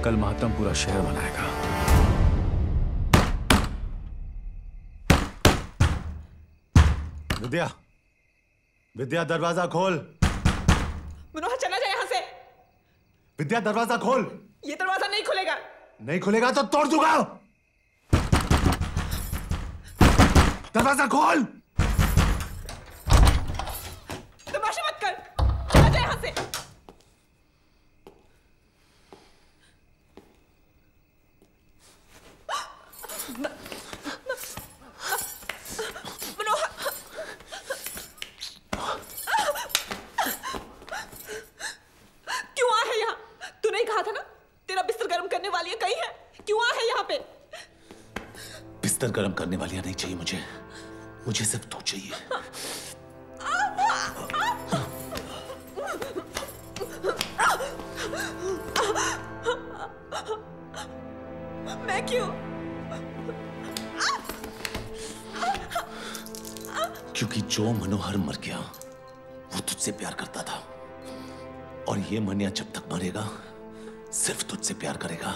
कल मातम पूरा शहर मनाएगा। विद्या, विद्या दरवाजा खोल। मनोहर चला जाए यहाँ से। विद्या दरवाजा खोल। ये दरवाजा नहीं खुलेगा। नहीं खुलेगा तो तोड़ दूंगा। दरवाजा खोल। तमाशा मत कर, चला जाए यहाँ से। गर्म करने वालियां नहीं चाहिए मुझे, मुझे सिर्फ तू चाहिए। मैं क्यों? क्योंकि जो मनोहर मर गया वो तुझसे प्यार करता था, और ये मनिया जब तक मरेगा सिर्फ तुझसे प्यार करेगा।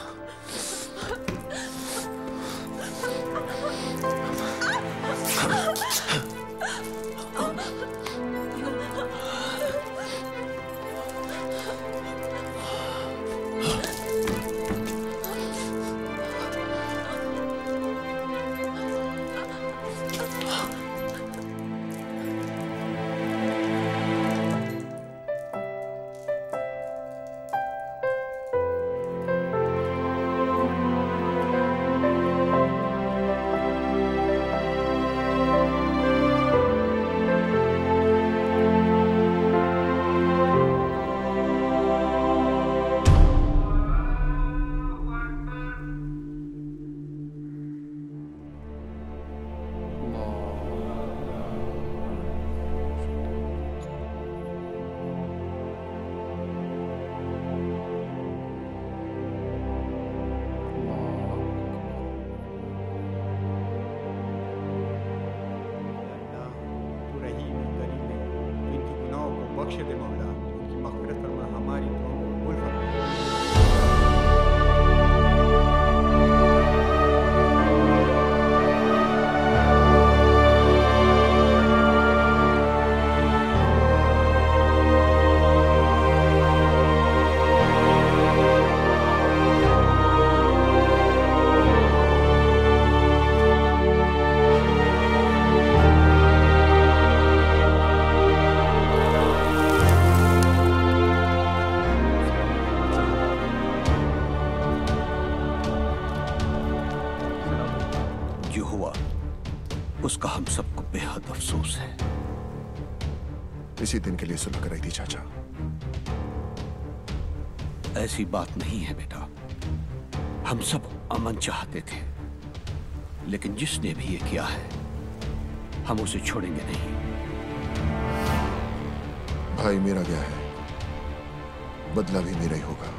उसका हम सबको बेहद अफसोस है। इसी दिन के लिए सुलह कराई थी चाचा। ऐसी बात नहीं है बेटा, हम सब अमन चाहते थे, लेकिन जिसने भी ये किया है हम उसे छोड़ेंगे नहीं। भाई मेरा गया है, बदला भी मेरा ही होगा।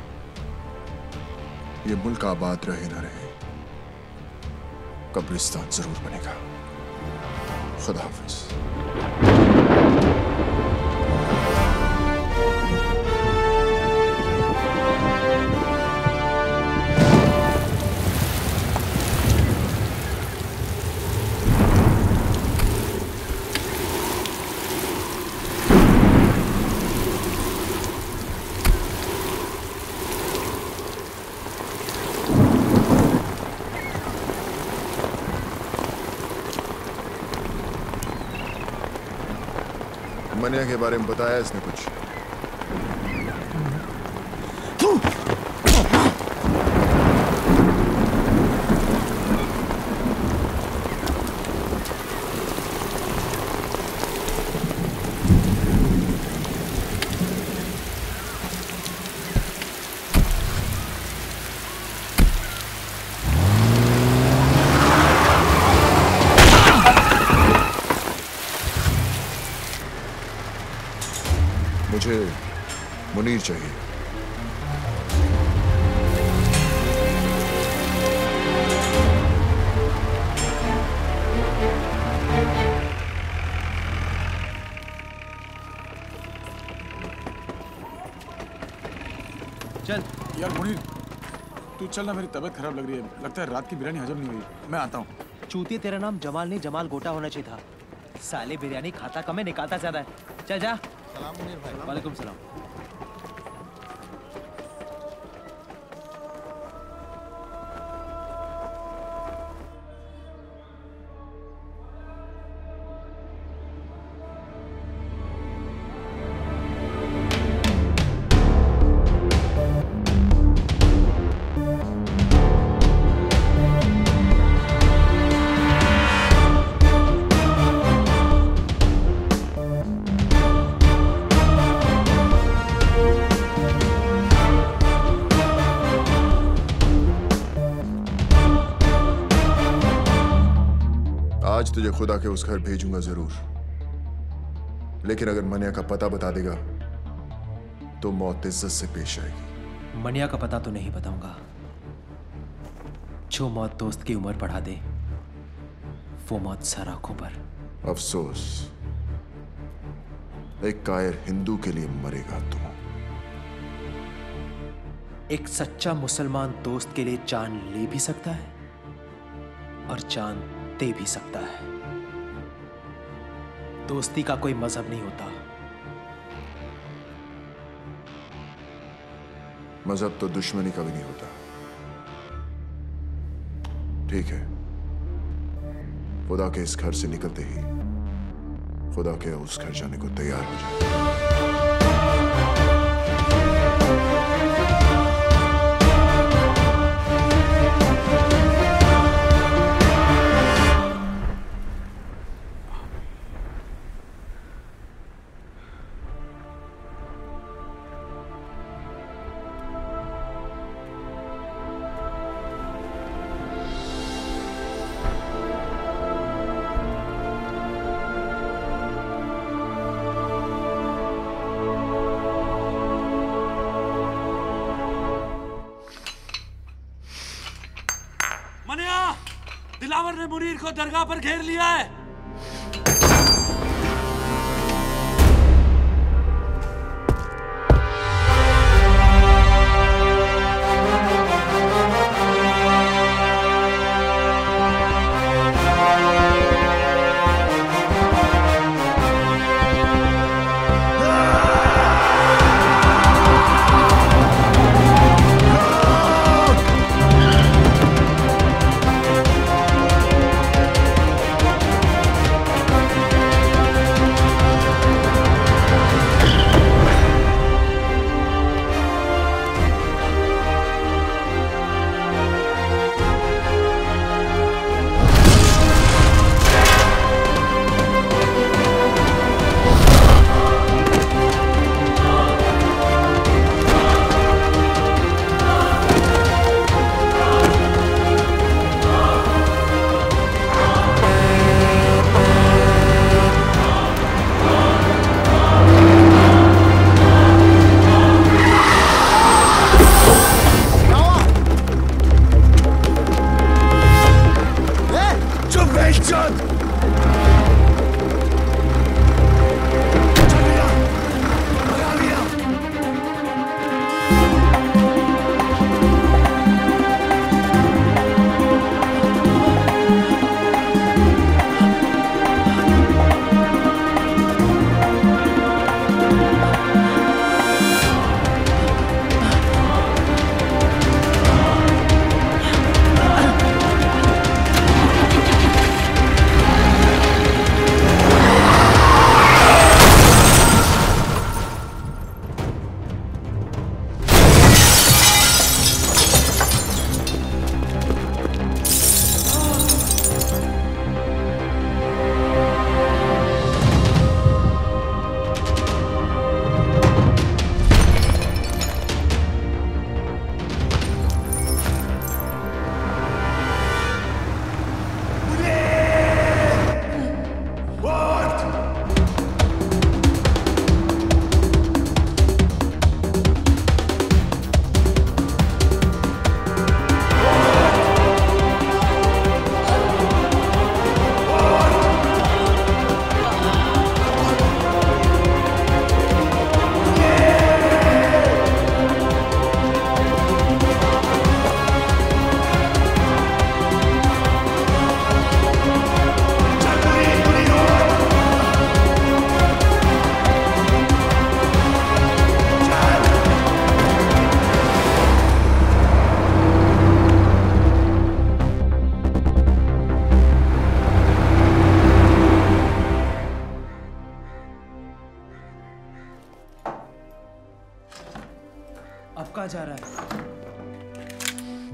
ये मुल्क आबाद रहे ना रहे, कब्रिस्तान जरूर बनेगा। खुदा हाफिज। मनिया के बारे में बताया इसने कुछ? मुझे मुनीर चाहिए। चल यार मुनीर, तू चल ना, मेरी तबीयत खराब लग रही है, लगता है रात की बिरयानी हजम नहीं हुई। मैं आता हूँ। चूतिया, तेरा नाम जमाल नहीं जमाल गोटा होना चाहिए था। साले बिरयानी खाता कम है, निकालता ज्यादा है। चल जा। सलाम मुनीर भाई। वालेकुम सलाम। आज तुझे खुदा के उस घर भेजूंगा जरूर, लेकिन अगर मनिया का पता बता देगा तो मौत इज्जत से पेश आएगी। मनिया का पता तो नहीं बताऊंगा। जो मौत दोस्त की उम्र बढ़ा दे वो मौत सर आंखों पर। अफसोस, एक कायर हिंदू के लिए मरेगा तू। एक सच्चा मुसलमान दोस्त के लिए जान ले भी सकता है और जान दे भी सकता है। दोस्ती का कोई मजहब नहीं होता। मजहब तो दुश्मनी का भी नहीं होता। ठीक है, खुदा के इस घर से निकलते ही खुदा के उस घर जाने को तैयार हो जाए। दिलावर ने मुनीर को दरगाह पर घेर लिया है।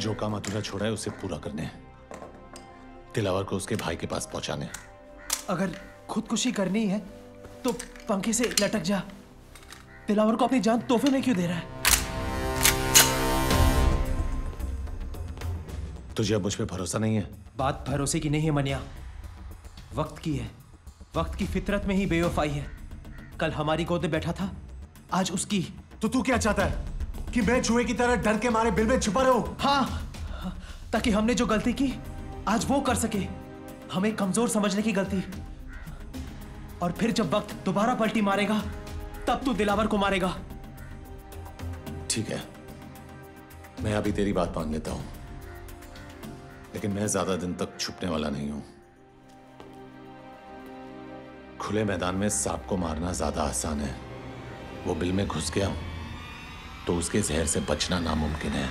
जो काम अधूरा छोड़ा है उसे पूरा करने, दिलावर को उसके भाई के पास पहुंचाने। अगर खुदकुशी करनी है तो पंखे से लटक जा। दिलावर को अपनी जान तोहफे में क्यों दे रहा है? तुझे अब मुझ पे भरोसा नहीं है? बात भरोसे की नहीं है मनिया, वक्त की है। वक्त की फितरत में ही बेवफाई है। कल हमारी गोद में बैठा था, आज उसकी। तो तू क्या चाहता है कि मैं चूहे की तरह डर के मारे बिल में छुपा रहूं? हाँ, ताकि हमने जो गलती की आज वो कर सके। हमें कमजोर समझने की गलती। और फिर जब वक्त दोबारा पलटी मारेगा तब तू दिलावर को मारेगा। ठीक है, मैं अभी तेरी बात मान लेता हूं, लेकिन मैं ज्यादा दिन तक छुपने वाला नहीं हूं। खुले मैदान में सांप को मारना ज्यादा आसान है। वो बिल में घुस गया तो उसके जहर से बचना नामुमकिन है।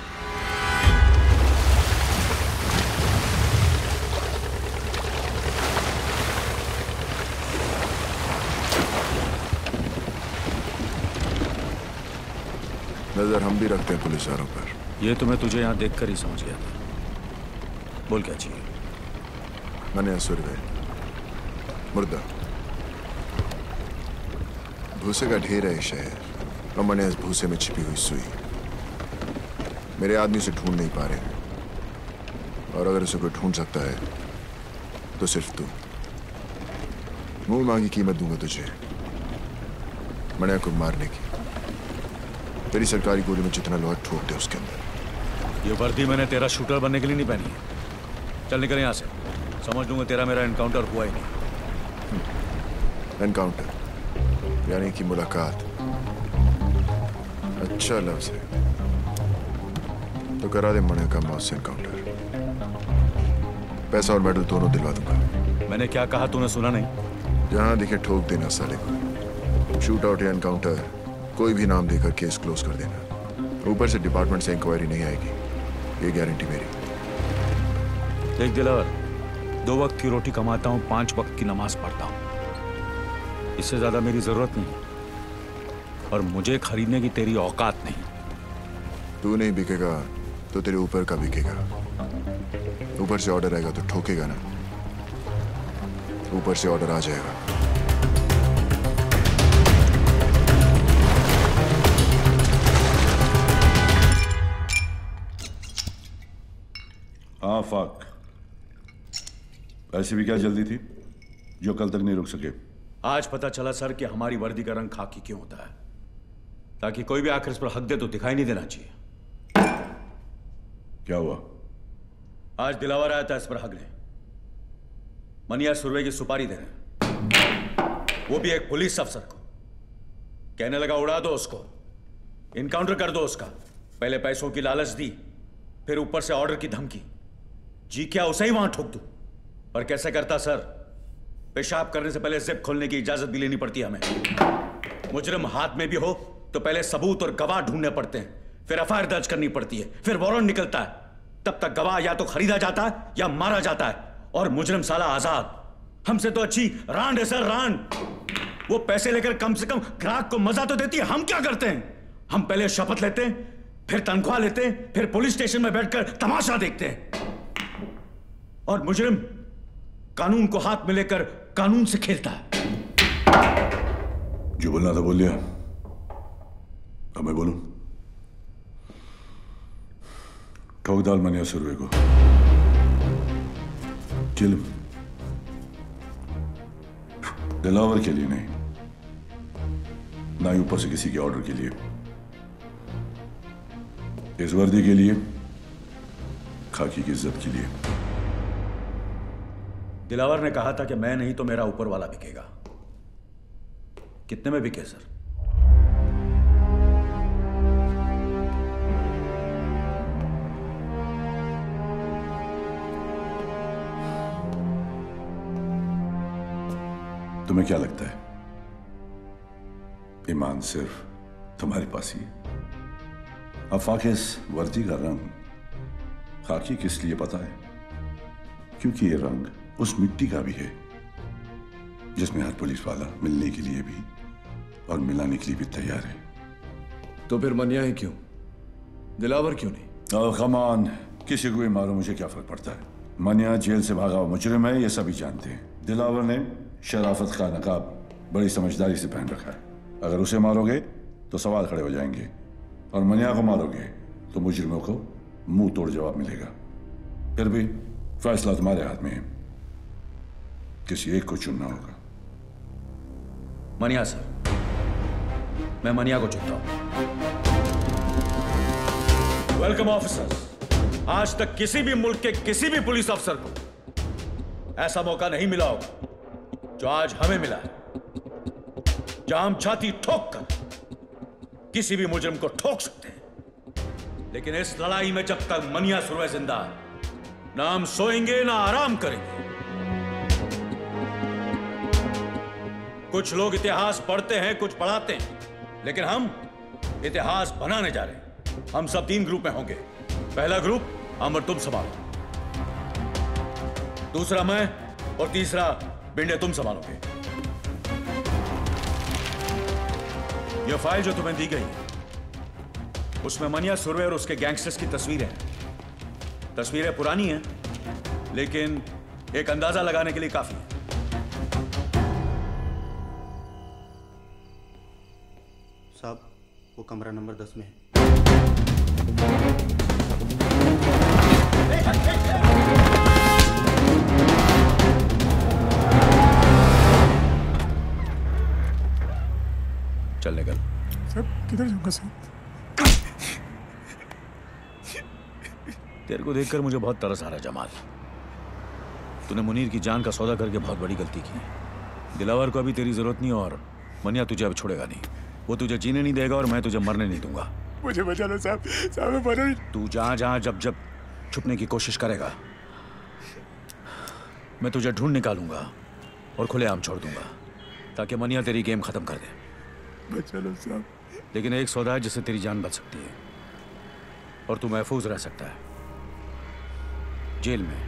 नजर हम भी रखते हैं पुलिस वालों पर। ये तो मैं तुझे यहां देखकर ही समझ गया था। बोल क्या चाहिए? मनिया सुरवे, मुर्दा, भूसे का ढेर है शहर, और मैंने इस भूसे में छिपी हुई सुई। मेरे आदमी उसे ढूंढ नहीं पा रहे, और अगर उसे कोई ढूंढ सकता है तो सिर्फ तू। मुंह मांगी कीमत दूंगा तुझे मनिया को मारने की। तेरी सरकारी गोली में जितना लोहा ठोक दे उसके अंदर। ये वर्दी मैंने तेरा शूटर बनने के लिए नहीं पहनी है। चल निकल यहां से, समझ लूंगा तेरा मेरा एनकाउंटर हुआ ही नहीं। एनकाउंटर यानी कि मुलाकात। अच्छा लफ्ज है, तो करा दे मनिया का मौत से एनकाउंटर। पैसा और मेडल दोनों दिलवा दूंगा। मैंने क्या कहा तूने सुना नहीं? जहां दिखे ठोक देना साले को। शूट आउट या एनकाउंटर कोई भी नाम देकर केस क्लोज कर देना। ऊपर से डिपार्टमेंट से इंक्वायरी नहीं आएगी, ये गारंटी मेरी। देख दिलावर, 2 वक्त की रोटी कमाता हूं, 5 वक्त की नमाज पढ़ता हूं। इससे ज्यादा मेरी जरूरत नहीं, और मुझे खरीदने की तेरी औकात नहीं। तू नहीं बिकेगा तो तेरे ऊपर का बिकेगा। ऊपर से ऑर्डर आएगा तो ठोकेगा ना। ऊपर से ऑर्डर आ जाएगा। हाँ फाक, ऐसे भी क्या जल्दी थी जो कल तक नहीं रुक सके? आज पता चला सर कि हमारी वर्दी का रंग खाकी क्यों होता है, ताकि कोई भी आखिर इस पर हक दे तो दिखाई नहीं देना चाहिए। क्या हुआ? आज दिलावर आया था इस पर हक ले। मनिया सुरवे की सुपारी दे रहे, वो भी एक पुलिस अफसर को। कहने लगा उड़ा दो उसको, इनकाउंटर कर दो उसका। पहले पैसों की लालच दी, फिर ऊपर से ऑर्डर की धमकी। जी क्या उसे ही वहां ठोक दूं? पर कैसे करता सर? पेशाब करने से पहले जिप खोलने की इजाजत भी लेनी पड़ती है हमें। मुजरिम हाथ में भी हो तो पहले सबूत और गवाह ढूंढने पड़ते हैं, फिर एफआईआर दर्ज करनी पड़ती है, फिर वारंट निकलता है। तब तक गवाह या तो खरीदा जाता है या मारा जाता है, और मुजरिम साला आजाद। हमसे तो अच्छी रांड है सर, रांड। वो पैसे लेकर कम से कम ग्राहक को मजा तो देती है। हम क्या करते हैं? हम पहले शपथ लेते हैं, फिर तनख्वाह लेते हैं, फिर पुलिस स्टेशन में बैठकर तमाशा देखते हैं। और मुजरिम कानून को हाथ में लेकर कानून से खेलता है। जो बोलना था बोल लिया, अब मैं बोलूं? ठोक डाल मनिया सुरवे को। किल दिलावर के लिए नहीं, ना ही ऊपर से किसी के ऑर्डर के लिए। इस वर्दी के लिए, खाकी की इज्जत के लिए। दिलावर ने कहा था कि मैं नहीं तो मेरा ऊपर वाला बिकेगा। कितने में बिके सर? तुम्हें क्या लगता है ईमान सिर्फ तुम्हारे पास ही है? आफाक इस वर्दी का रंग खाकी किस लिए पता है? क्योंकि ये रंग उस मिट्टी का भी है जिसमें हर पुलिस वाला मिलने के लिए भी और मिलाने के लिए भी तैयार है। तो फिर मनिया ही क्यों? दिलावर क्यों नहीं? कम ऑन, किसी को भी मारो, मुझे क्या फर्क पड़ता है। मनिया जेल से भागा हुआ मुजरिम है, ये सभी जानते हैं। दिलावर ने शराफत का नकाब बड़ी समझदारी से पहन रखा है। अगर उसे मारोगे तो सवाल खड़े हो जाएंगे, और मनिया को मारोगे तो मुजरिमों को मुंह तोड़ जवाब मिलेगा। फिर भी फैसला तुम्हारे हाथ में है, किसी एक को चुनना होगा। मनिया सर, मैं मनिया को चुनता हूं। Welcome officers. आज तक किसी भी मुल्क के किसी भी पुलिस अफसर को ऐसा मौका नहीं मिला होगा जो आज हमें मिला है, जहां हम छाती ठोक कर किसी भी मुजरिम को ठोक सकते हैं। लेकिन इस लड़ाई में जब तक मनिया सुरवे जिंदा है, ना हम सोएंगे ना आराम करेंगे। कुछ लोग इतिहास पढ़ते हैं, कुछ पढ़ाते हैं, लेकिन हम इतिहास बनाने जा रहे हैं। हम सब 3 ग्रुप में होंगे। पहला ग्रुप अमर तुम संभालो, दूसरा मैं, और तीसरा बिंडे तुम संभालोगे। यह फाइल जो तुम्हें दी गई है, उसमें मनिया सुरवे और उसके गैंगस्टर्स की तस्वीरें हैं। तस्वीरें पुरानी हैं, लेकिन एक अंदाजा लगाने के लिए काफी है। साहब, वो कमरा नंबर 10 में है। चल निकल। साहब किधर जाऊंगा साहब? तेरे को देखकर मुझे बहुत तरस आ रहा है जमाल। तूने मुनीर की जान का सौदा करके बहुत बड़ी गलती की। दिलावर को अभी तेरी जरूरत नहीं, और मनिया तुझे अब छोड़ेगा नहीं। वो तुझे जीने नहीं देगा और मैं तुझे मरने नहीं दूंगा। मुझे बचा लो साहब, साहब मैं मर रही। तू जहां जहां जब जब छुपने की कोशिश करेगा, मैं तुझे ढूंढ निकालूंगा और खुलेआम छोड़ दूंगा, ताकि मनिया तेरी गेम खत्म कर दे। बचा लो साहब। लेकिन एक सौदा है जिससे तेरी जान बच सकती है और तू महफूज रह सकता है जेल में।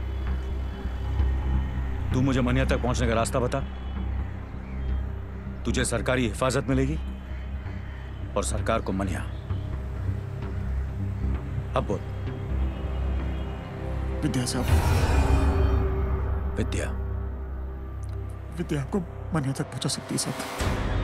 तू मुझे मनिया तक पहुंचने का रास्ता बता। तुझे सरकारी हिफाजत मिलेगी और सरकार को मनिया। अब बोल। विद्या साहब। विद्या? विद्या आपको मनिया तक पहुंचा सकती है साहब।